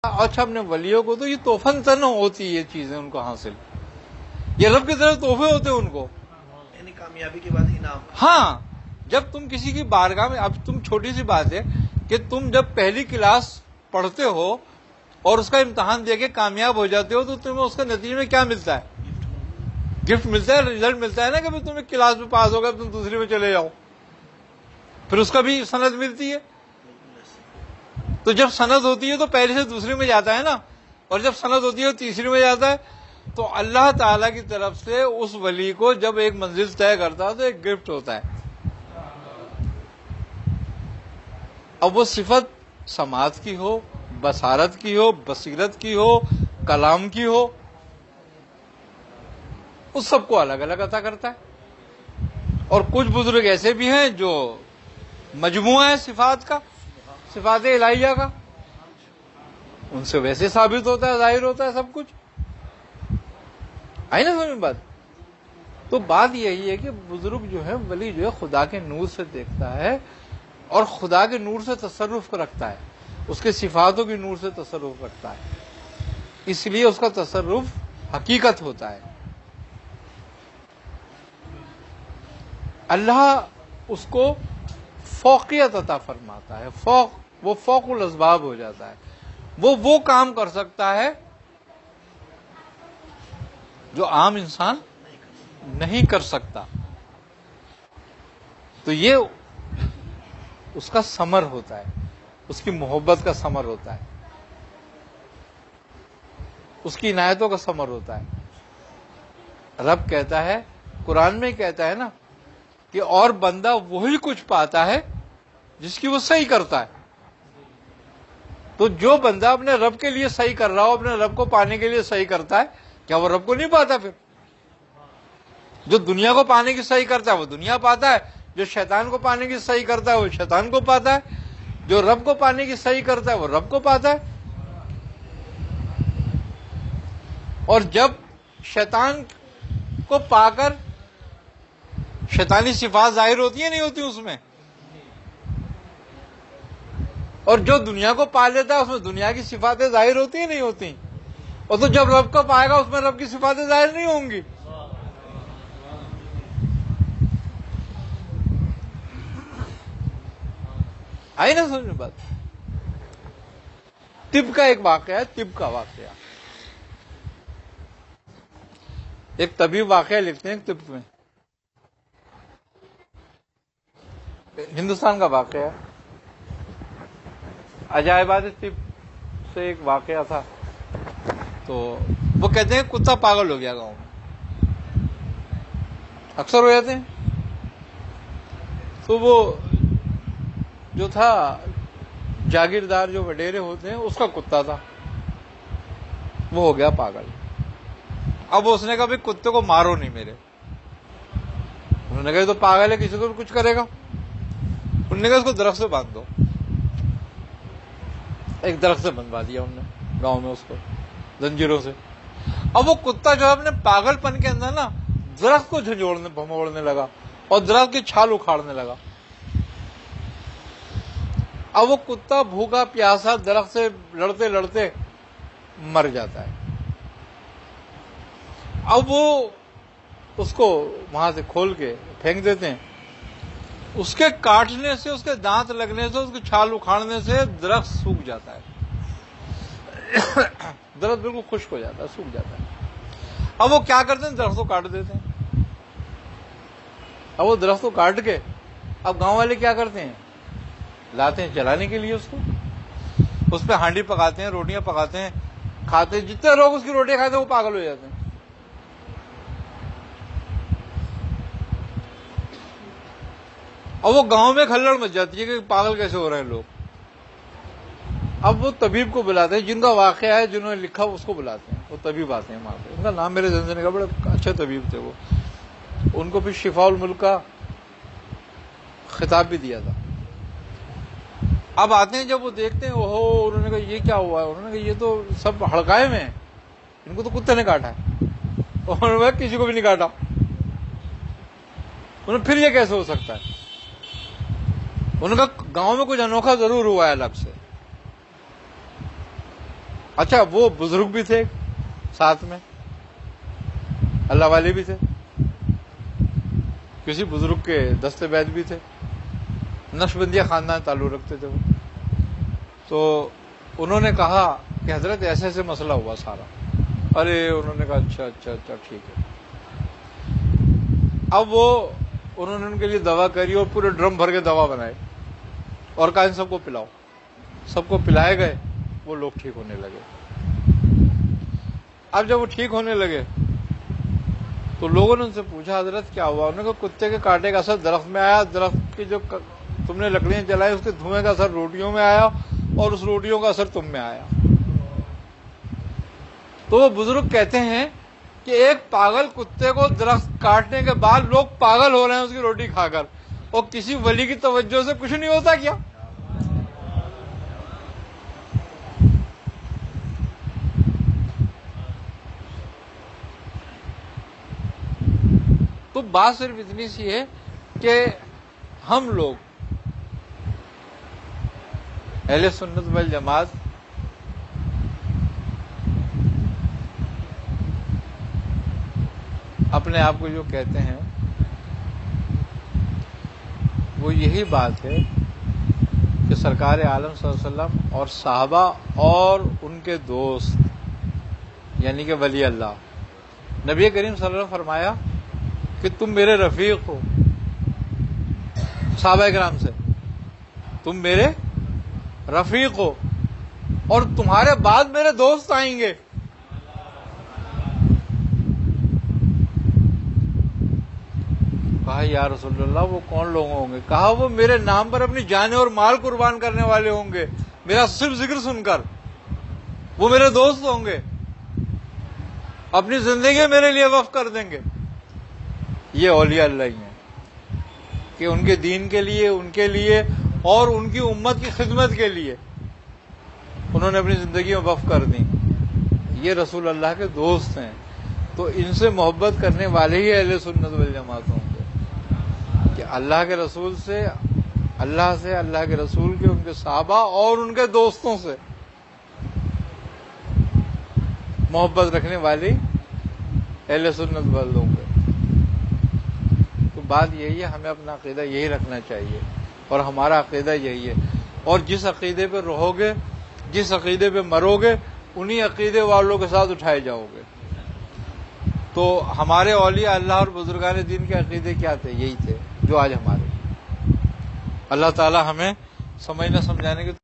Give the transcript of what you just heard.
اچھا اپنے ولیوں کو تو یہ توفن تن ہوتی ہے یہ چیزیں ان کو حاصل، یہ رب کی طرف تحفے ہوتے ہیں ان کو، یعنی کامیابی کے بعد انعام۔ ہاں جب تم کسی کی بارگاہ میں، اب تم چھوٹی سی بات ہے کہ تم جب پہلی کلاس پڑھتے ہو اور اس کا امتحان دے کے کامیاب ہو جاتے ہو تو تمہیں اس کے نتیجے میں کیا ملتا ہے؟ گفٹ ملتا ہے، رزلٹ ملتا ہے نا، کہ تم ایک کلاس میں پاس ہو گئے تم دوسری میں چلے جاؤ، پھر اس کا بھی سند ملتی ہے۔ تو جب سند ہوتی ہے تو پہلے سے دوسری میں جاتا ہے نا، اور جب سند ہوتی ہے تو تیسری میں جاتا ہے۔ تو اللہ تعالی کی طرف سے اس ولی کو جب ایک منزل طے کرتا ہے تو ایک گفٹ ہوتا ہے۔ اب وہ صفت سماعت کی ہو، بصارت کی ہو، بصیرت کی ہو، کلام کی ہو، اس سب کو الگ الگ عطا کرتا ہے۔ اور کچھ بزرگ ایسے بھی ہیں جو مجموعہ ہے صفات کا، صفات الہیہ کا، ان سے ویسے ثابت ہوتا ہے، ظاہر ہوتا ہے سب کچھ۔ آئی نا سمجھ میں بات؟ تو بات یہی ہے کہ بزرگ جو ہے، ولی جو ہے، خدا کے نور سے دیکھتا ہے اور خدا کے نور سے تصرف رکھتا ہے، اس کے صفاتوں کی نور سے تصرف رکھتا ہے، اس لیے اس کا تصرف حقیقت ہوتا ہے۔ اللہ اس کو فوقیت عطا فرماتا ہے، وہ فوق الاسباب ہو جاتا ہے، وہ کام کر سکتا ہے جو عام انسان نہیں کر سکتا۔ تو یہ اس کا ثمر ہوتا ہے، اس کی محبت کا ثمر ہوتا ہے، اس کی عنایتوں کا ثمر ہوتا ہے۔ رب کہتا ہے، قرآن میں کہتا ہے نا کہ اور بندہ وہی کچھ پاتا ہے جس کی وہ صحیح کرتا ہے۔ تو جو بندہ اپنے رب کے لیے صحیح کر رہا ہو، اپنے رب کو پانے کے لیے صحیح کرتا ہے، کیا وہ رب کو نہیں پاتا؟ پھر جو دنیا کو پانے کی صحیح کرتا ہے وہ دنیا پاتا ہے، جو شیطان کو پانے کی صحیح کرتا ہے وہ شیطان کو پاتا ہے، جو رب کو پانے کی صحیح کرتا ہے وہ رب کو پاتا ہے۔ اور جب شیطان کو پا کر شیطانی صفات ظاہر ہوتی ہیں نہیں ہوتی اس میں، اور جو دنیا کو پا لیتا ہے اس میں دنیا کی صفاتیں ظاہر ہوتی ہیں نہیں ہوتی، اور تو جب رب کو پائے گا اس میں رب کی صفاتیں ظاہر نہیں ہوں گی۔ آئی نا سمجھ میں بات؟ طب کا ایک واقعہ ہے، طب کا واقعہ، ایک طبیب واقعہ لکھتے ہیں طب میں، ہندوستان کا واقعہ ہے، عجائبات طب سے ایک واقعہ تھا۔ تو وہ کہتے ہیں کتا پاگل ہو گیا گاؤں میں، اکثر ہو جاتے ہیں۔ تو وہ جو تھا جاگیردار، جو وڈیرے ہوتے ہیں، اس کا کتا تھا، وہ ہو گیا پاگل۔ اب اس نے کہا بھائی کتے کو مارو نہیں میرے، انہوں نے کہا یہ تو پاگل ہے، کسی کو بھی کچھ کرے گا، انہوں نے کہا اس کو درخت سے باندھ دو۔ ایک درخت سے بندھوا دیا انہوں نے گاؤں میں، اس کو زنجیروں سے۔ اب وہ کتا جو ہے اپنے پاگل پن کے اندر نا درخت کو جھنجھوڑنے بھموڑنے لگا اور درخت کی چھال اکھاڑنے لگا۔ اب وہ کتا بھوکا پیاسا درخت سے لڑتے لڑتے مر جاتا ہے۔ اب وہ اس کو وہاں سے کھول کے پھینک دیتے ہیں۔ اس کے کاٹنے سے، اس کے دانت لگنے سے، اس کی چھال اکھاڑنے سے درخت سوکھ جاتا ہے، درخت بالکل خشک ہو جاتا ہے، سوکھ جاتا ہے۔ اب وہ کیا کرتے ہیں؟ درخت کو کاٹ دیتے ہیں۔ اب وہ درخت کو کاٹ کے اب گاؤں والے کیا کرتے ہیں؟ لاتے ہیں جلانے کے لیے اس کو، اس پہ ہانڈی پکاتے ہیں، روٹیاں پکاتے ہیں، کھاتے ہیں۔ جتنے لوگ اس کی روٹیاں کھاتے ہیں وہ پاگل ہو جاتے ہیں۔ اور وہ گاؤں میں کھلڑ مچ جاتی ہے کہ پاگل کیسے ہو رہے ہیں لوگ۔ اب وہ طبیب کو بلاتے ہیں، جن کا واقعہ ہے، جنہوں نے لکھا اس کو بلاتے ہیں، وہ طبیب آتے ہیں وہاں پہ، ان کا نام میرے ذہن سے نکلا، بڑے اچھے طبیب تھے وہ، ان کو بھی شفاء الملک کا خطاب بھی دیا تھا۔ اب آتے ہیں، جب وہ دیکھتے ہیں، اوہو، انہوں نے کہا یہ کیا ہوا ہے؟ انہوں نے کہا یہ تو سب ہڑکائے میں ہیں، ان کو تو کتے نے کاٹا ہے۔ انہوں نے کہا کسی کو بھی نہیں کاٹا۔ انہوں نے پھر یہ کیسے ہو سکتا ہے؟ انہوں نے کہا گاؤں میں کچھ انوکھا ضرور ہوا ہے الگ سے۔ اچھا وہ بزرگ بھی تھے ساتھ میں، اللہ والے بھی تھے، کسی بزرگ کے دستے بیت بھی تھے، نقشبندیہ خاندان تعلق رکھتے تھے وہ. تو انہوں نے کہا کہ حضرت ایسے ایسے مسئلہ ہوا سارا. ارے انہوں نے کہا اچھا اچھا اچھا ٹھیک ہے. اب وہ انہوں نے ان کے لیے دوا کری اور پورے ڈرم بھر کے دوا بنائے اور کہا ان سب کو پلاؤ. سب کو پلائے گئے، وہ لوگ ٹھیک ہونے لگے. اب جب وہ ٹھیک ہونے لگے تو لوگوں نے ان سے پوچھا حضرت کیا ہوا؟ انہوں نے کہا کتے کے کانٹے کا اثر درخت میں آیا، درخت کی جو تم نے لکڑیاں جلائی اس کے دھوئیں کا اثر روٹیوں میں آیا اور اس روٹیوں کا اثر تم میں آیا. تو وہ بزرگ کہتے ہیں کہ ایک پاگل کتے کو درخت کاٹنے کے بعد لوگ پاگل ہو رہے ہیں اس کی روٹی کھا کر، اور کسی ولی کی توجہ سے کچھ نہیں ہوتا کیا؟ تو بات صرف اتنی سی ہے کہ ہم لوگ اہل سنت والجماعت اپنے آپ کو جو کہتے ہیں وہ یہی بات ہے کہ سرکار عالم صلی اللہ علیہ وسلم اور صحابہ اور ان کے دوست یعنی کہ ولی اللہ، نبی کریم صلی اللہ علیہ وسلم فرمایا کہ تم میرے رفیق ہو. صحابہ کرام سے تم میرے رفیق ہو اور تمہارے بعد میرے دوست آئیں گے. کہا یا رسول اللہ وہ کون لوگ ہوں گے؟ کہا وہ میرے نام پر اپنی جانیں اور مال قربان کرنے والے ہوں گے، میرا صرف ذکر سن کر. وہ میرے دوست ہوں گے، اپنی زندگی میرے لیے وقف کر دیں گے. یہ اولیاء اللہ ہی ہیں کہ ان کے دین کے لیے، ان کے لیے اور ان کی امت کی خدمت کے لیے انہوں نے اپنی زندگی میں وقف کر دی. یہ رسول اللہ کے دوست ہیں. تو ان سے محبت کرنے والے ہی اہل سنت والجماعت ہوں گے کہ اللہ کے رسول سے، اللہ کے رسول کے، ان کے صحابہ اور ان کے دوستوں سے محبت رکھنے والی اہل سنت والے ہوں گے. تو بات یہی ہے، ہمیں اپنا عقیدہ یہی رکھنا چاہیے اور ہمارا عقیدہ یہی ہے. اور جس عقیدے پہ رہو گے، جس عقیدے پہ مرو گے، انہی عقیدے والوں کے ساتھ اٹھائے جاؤ گے. تو ہمارے اولیاء اللہ اور بزرگان دین کے عقیدے کیا تھے؟ یہی تھے جو آج ہمارے. اللہ تعالی ہمیں سمجھنے سمجھانے کے